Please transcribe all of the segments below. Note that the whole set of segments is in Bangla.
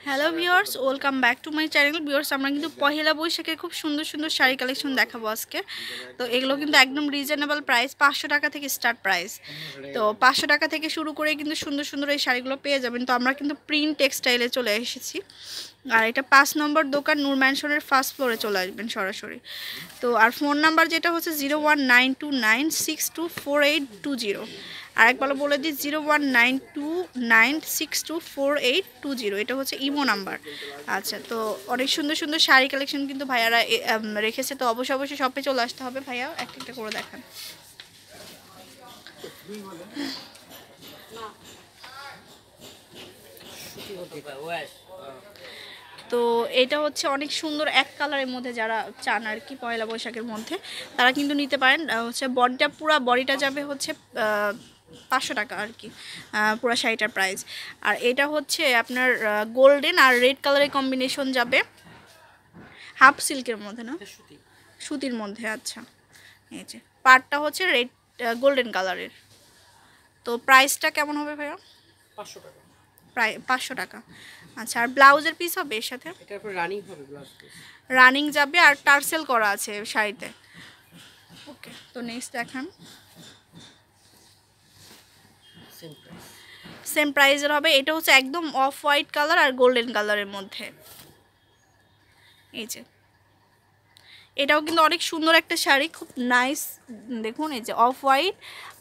Hello viewers, welcome back to my channel. Viewers, আমরা কিন্তু পহেলা বৈশাখের খুব সুন্দর সুন্দর শাড়ি কালেকশন দেখাবো আজকে। তো এগুলো কিন্তু একদম রিজনেবল প্রাইস, 500 টাকা থেকে স্টার্ট প্রাইস। তো 500 টাকা থেকে শুরু করে কিন্তু সুন্দর সুন্দর এই শাড়িগুলো পেয়ে যাবেন। তো আমরা কিন্তু প্রিন্ট টেক্সটাইলে চলে এসেছি, আর এটা 5 নম্বর দোকান, নূর ম্যানশনের ফার্স্ট ফ্লোরে চলে আসবেন সরাসরি। তো আর ফোন নাম্বার যেটা হচ্ছে 01929624820। আরেকবার বলে দিই, 01929624820। এটা হচ্ছে ইমো নাম্বার। আচ্ছা, তো অনেক সুন্দর সুন্দর শাড়ি কালেকশন কিন্তু ভাইয়ারা রেখেছে। তো অবশ্যই অবশ্যই শপে চলে আসতে হবে। ভাইয়া একটা একটা করে দেখান। তো এটা হচ্ছে অনেক সুন্দর এক কালারের মধ্যে, যারা চান আর কি পয়লা বৈশাখের মধ্যে, তারা কিন্তু নিতে পারেন। হচ্ছে বডিটা, পুরো বডিটা যাবে হচ্ছে 500 টাকা আর কি, পুরো শাড়িটার প্রাইস। আর এটা হচ্ছে আপনার গোল্ডেন আর রেড কালারের কম্বিনেশন যাবে, হাফ সিল্কের মধ্যে, না সুতির মধ্যে। আচ্ছা, এই যে পাড়টা হচ্ছে রেড গোল্ডেন কালারের। তো প্রাইসটা কেমন হবে ভাইয়া? 500 টাকা। প্রায় 500 টাকা। আচ্ছা, আর ব্লাউজের পিস হবে এর সাথে? এটা পুরো রানিং হবে, ব্লাউজ পিস রানিং যাবে আর টার্সেল করা আছে শাড়িতে। ওকে, তো নেক্সট দেখান। সেম প্রাইসের হবে। এটা হচ্ছে একদম অফ হোয়াইট কালার আর গোল্ডেন কালারের মধ্যে। এই যে এটাও কিন্তু অনেক সুন্দর একটা শাড়ি, খুব নাইস। দেখুন, এই যে অফ হোয়াইট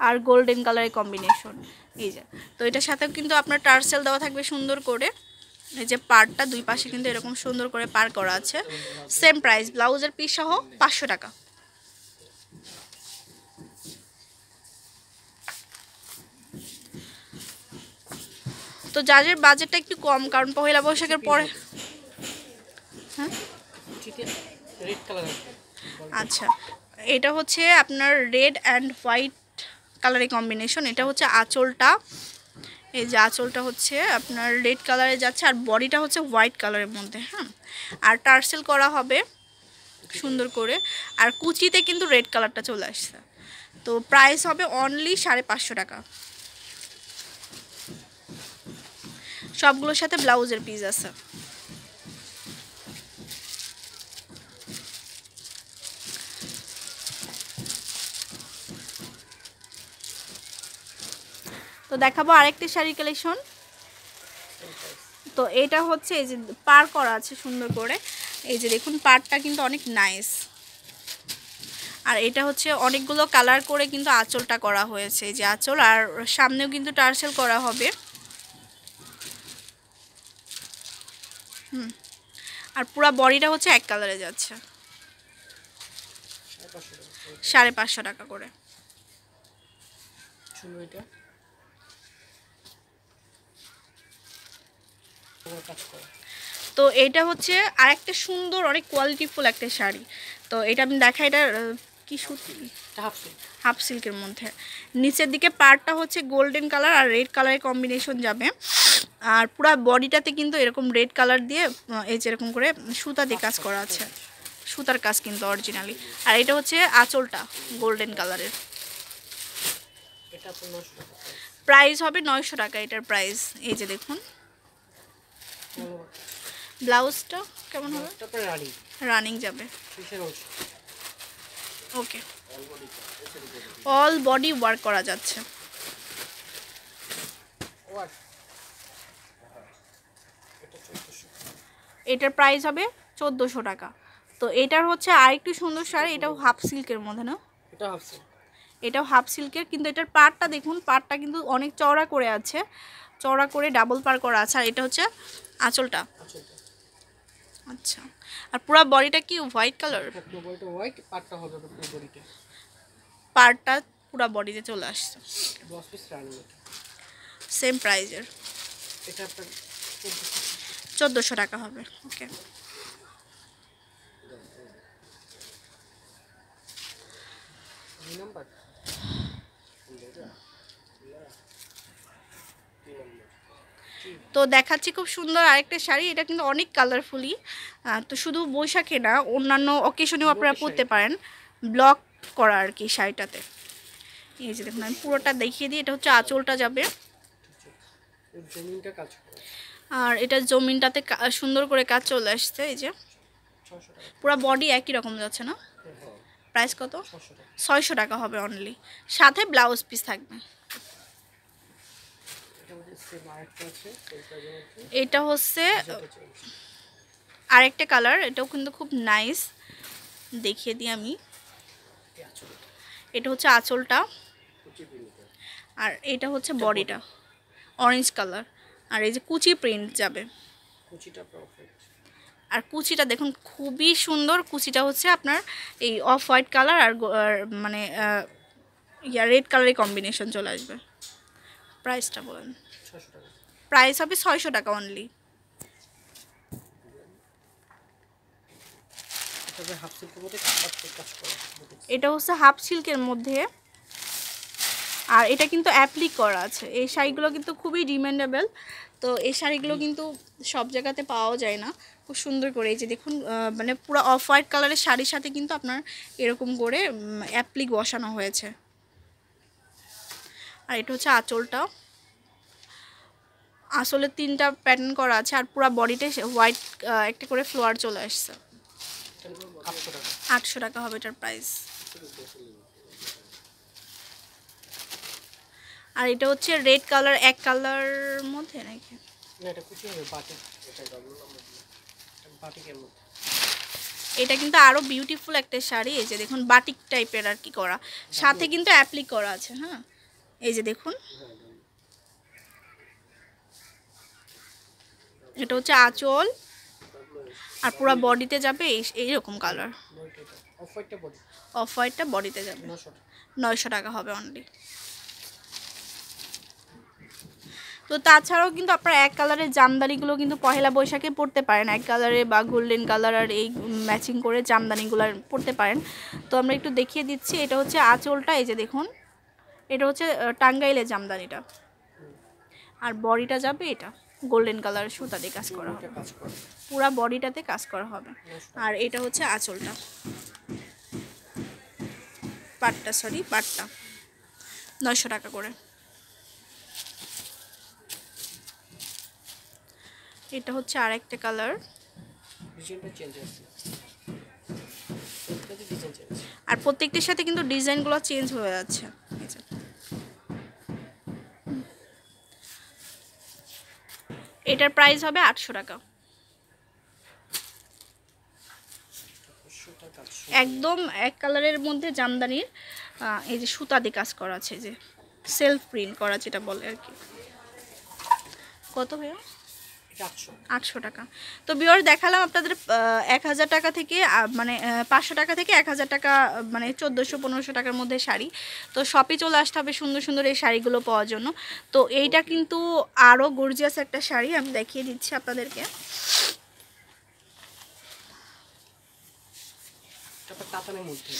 আর গোল্ডেন কালারের কম্বিনেশন। এই যে, তো এটার সাথেও কিন্তু আপনার টার্সেল দেওয়া থাকবে সুন্দর করে। এই যে পাড়টা দুই পাশে কিন্তু এরকম সুন্দর করে পার করা আছে। সেম প্রাইস, ব্লাউজের পিস সহ 500 টাকা। তো যাদের বাজেটটা একটু কম, কারণ পহেলা বৈশাখের পরে। হ্যাঁ, রেড কালার। আচ্ছা, এটা হচ্ছে আপনার রেড অ্যান্ড হোয়াইট কালারের কম্বিনেশন। এটা হচ্ছে আঁচলটা, এই যে আঁচলটা হচ্ছে আপনার রেড কালারে যাচ্ছে, আর বডিটা হচ্ছে হোয়াইট কালারের মধ্যে। হ্যাঁ, আর টার্সেল করা হবে সুন্দর করে, আর কুচিতে কিন্তু রেড কালারটা চলে আসছে। তো প্রাইস হবে অনলি 550 টাকা। সবগুলোর সাথে ব্লাউজের পিস আছে। তো দেখাবো আরেকটি শাড়ি কালেকশন। তো এটা হচ্ছে এই যে পার করা আছে সুন্দর করে। এই যে দেখুন, পাড়টা কিন্তু অনেক নাইস। আর এটা হচ্ছে অনেকগুলো কালার করে কিন্তু আঁচলটা করা হয়েছে। এই যে আঁচল, আর সামনেও কিন্তু টার্সেল করা হবে। আর পুরা বডিটা হচ্ছে এক কালারে যাচ্ছে, 550 টাকা করে। তো এটা হচ্ছে আরেকটা সুন্দর, অনেক কোয়ালিটিফুল একটা শাড়ি। তো এটা আমি দেখাই। এটা কি সুতি, হাফ সিল্কের মধ্যে। নিচের দিকে পাড়টা হচ্ছে গোল্ডেন কালার আর রেড কালারের কম্বিনেশন যাবে, আর পুরো বডিটাতে কিন্তু এরকম রেড কালার দিয়ে এই যেরকম করে সুতা দিয়ে কাজ করা আছে, সুতার কাজ কিন্তু অরিজিনালি। আর এটা হচ্ছে আঁচলটা গোল্ডেন কালারের। প্রাইস হবে 900 টাকা এটার প্রাইস। এই যে দেখুন, ব্লাউজটা কেমন হবে? রানিং যাবে। ওকে, অল বডি ওয়ার্ক করা যাচ্ছে। এটার প্রাইস হবে 1400 টাকা। তো এটার হচ্ছে আরেকটু সুন্দর শাড়ি, এটাও হাফ সিল্কের মধ্যে, না? এটাও হাফ সিল্কের, কিন্তু এটার পাড়টা দেখুন, পাড়টা কিন্তু অনেক চওড়া করে আছে, চওড়া করে ডাবল পার করা আছে। আর এটা হচ্ছে আঁচলটা। আচ্ছা, আর পুরো বডিটা কি হোয়াইট কালার? পাড়টা পুরো বডিতে চলে আসছে। সেম প্রাইজের, 1400 টাকা হবে। ওকে, তো দেখাচ্ছি খুব সুন্দর আরেকটা শাড়ি। এটা কিন্তু অনেক কালারফুলি। তো শুধু বৈশাখে না, অন্যান্য অকেশনেও আপনারা পরতে পারেন। ব্লক করা আর কি শাড়িটাতে। এই যে দেখুন, আমি পুরোটা দেখিয়ে দিই। এটা হচ্ছে আঁচলটা যাবে, জমিনটা কাজ করা আর এটা জমিনটাতে সুন্দর করে কাজ চলে আসছে, এই যে 600 টাকা। পুরো বডি একই রকম যাচ্ছে না? হ্যাঁ, প্রাইস কত? 600 টাকা। 600 টাকা হবে অনলি, সাথে ব্লাউজ পিস থাকবে। এটা মধ্যে সেম আরেকটা আছে এই প্রাইজের মধ্যে। এটা হচ্ছে যেটা চেঞ্জ আরেকটা কালার, এটাও কিন্তু খুব নাইস, দেখিয়ে দিই আমি। এই আঁচল এটা হচ্ছে আঁচলটা, কুচি প্রিন্ট করা। আর এটা হচ্ছে বডিটা অরেঞ্জ কালার, আর এই যে কুচি প্রিন্ট যাবে। কুচিটা পারফেক্ট। আর কুচিটা দেখুন খুবই সুন্দর, কুচিটা হচ্ছে আপনার এই অফ হোয়াইট কালার আর মানে রেড কালারের কম্বিনেশন চলে আসবে। প্রাইসটা বলেন। 600 টাকা। প্রাইস হবে 600 টাকা অনলি। তবে হাফ সিল্কের মধ্যে কাজ করা। এটা হচ্ছে হাফ সিল্কের মধ্যে, আর এটা কিন্তু অ্যাপ্লিক করা আছে। এই শাড়িগুলো কিন্তু খুবই ডিমান্ডেবল, তো এই শাড়িগুলো কিন্তু সব জায়গাতে পাওয়া যায় না। খুব সুন্দর করে এই যে দেখুন, মানে পুরো অফ হোয়াইট কালারের শাড়ির সাথে কিন্তু আপনার এরকম করে অ্যাপ্লিক বসানো হয়েছে। আর এটা হচ্ছে আঁচলটা, আসলে 3টা প্যাটার্ন করা আছে, আর পুরো বডিতে হোয়াইট একটা করে ফ্লোয়ার চলে আসছে। 800 টাকা। 800 টাকা হবে এটার প্রাইস। আর এটা হচ্ছে রেড কালার, এক কালার মধ্যে নাকি? না এটা কুচি হবে বাটিক, এটা ডাবল আমরা দিই। বাটিকের মধ্যে এটা কিন্তু আরো বিউটিফুল একটা শাড়ি, এই যে দেখুন বাটিক টাইপের আর কি করা, সাথে কিন্তু অ্যাপ্লিক করা আছে। হ্যাঁ, এই যে দেখুন, এটা হচ্ছে আঁচল, আর পুরো বডিতে যাবে এইরকম কালার। অফ হোয়াইটটা বডি অফ হোয়াইটটা বডিতে যাবে। 900 টাকা। 900 টাকা হবে অনলি। তো তাছাড়াও কিন্তু আপনারা এক কালারের জামদানিগুলো কিন্তু পহেলা বৈশাখে পরতে পারেন, এক কালারে বা গোল্ডেন কালার আর এই ম্যাচিং করে জামদানিগুলো পরতে পারেন। তো আমরা একটু দেখিয়ে দিচ্ছি। এটা হচ্ছে আঁচলটা, এই যে দেখুন, এটা হচ্ছে টাঙ্গাইলের জামদানিটা, আর বডিটা যাবে এটা গোল্ডেন কালারের সুতা দিয়ে কাজ করা হবে, এটা কাজ করা। পুরা বডিটাতে কাজ করা হবে। আর এটা হচ্ছে আঁচলটা, পাটটা 900 টাকা করে। এটা হচ্ছে আরেকটা কালার, ডিজাইনটা চেঞ্জ আছে। এটাতে ডিজাইন চেঞ্জ। আর প্রত্যেকটির সাথে কিন্তু ডিজাইনগুলো চেঞ্জ হয়ে যাচ্ছে। এই যে। এটার প্রাইস হবে 800 টাকা। 800 টাকা। একদম এক কালারের মধ্যে জামদানির এই যে সুতা দিয়ে কাজ করা আছে, যে সেলফ প্রিন্ট করা যেটা বলে আর কি। কত ভাইয়া? এটা 800। 800 টাকা। তো বিয়ার দেখালাম আপনাদের 1000 টাকা থেকে মানে 500 টাকা থেকে 1000 টাকা, মানে 1400-1500 টাকার মধ্যে শাড়ি। তো শপে চলে আসতে হবে সুন্দর সুন্দর এই শাড়িগুলো পাওয়ার জন্য। তো এইটা কিন্তু আরও গর্জিয়াস একটা শাড়ি, আমি দেখিয়ে দিচ্ছি আপনাদেরকে। তারপর কাতানের মধ্যে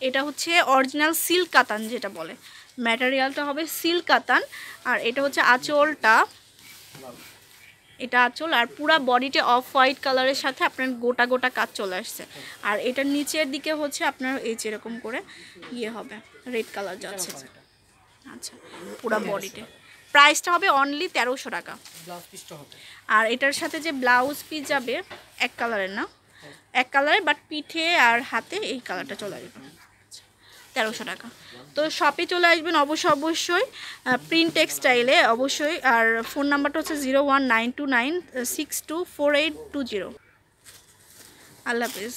এটা হচ্ছে অরিজিনাল সিল্ক কাতান যেটা বলে, ম্যাটেরিয়ালটা হবে সিল্ক কাতান। আর এটা হচ্ছে আঁচলটা, এটা আঁচল, আর পুরা বডিতে অফ হোয়াইট কালারের সাথে আপনার গোটা গোটা কাজ চলে আসছে। আর এটার নিচের দিকে হচ্ছে আপনার এই যেরকম করে ইয়ে হবে, রেড কালার যাচ্ছে। আচ্ছা, পুরা বডিতে প্রাইসটা হবে অনলি 1300 টাকা। ব্লাউজ পিসটা হবে। আর এটার সাথে যে ব্লাউজ পিস যাবে এক কালারের, না এক কালারের, বাট পিঠে আর হাতে এই কালারটা চলে আসবে। 1300 টাকা। তো শপে চলে আসবেন অবশ্যই প্রিন্ট টেক্সটাইলে অবশ্যই। আর ফোন নাম্বারটা হচ্ছে 01929624820। আল্লাহ হাফিজ।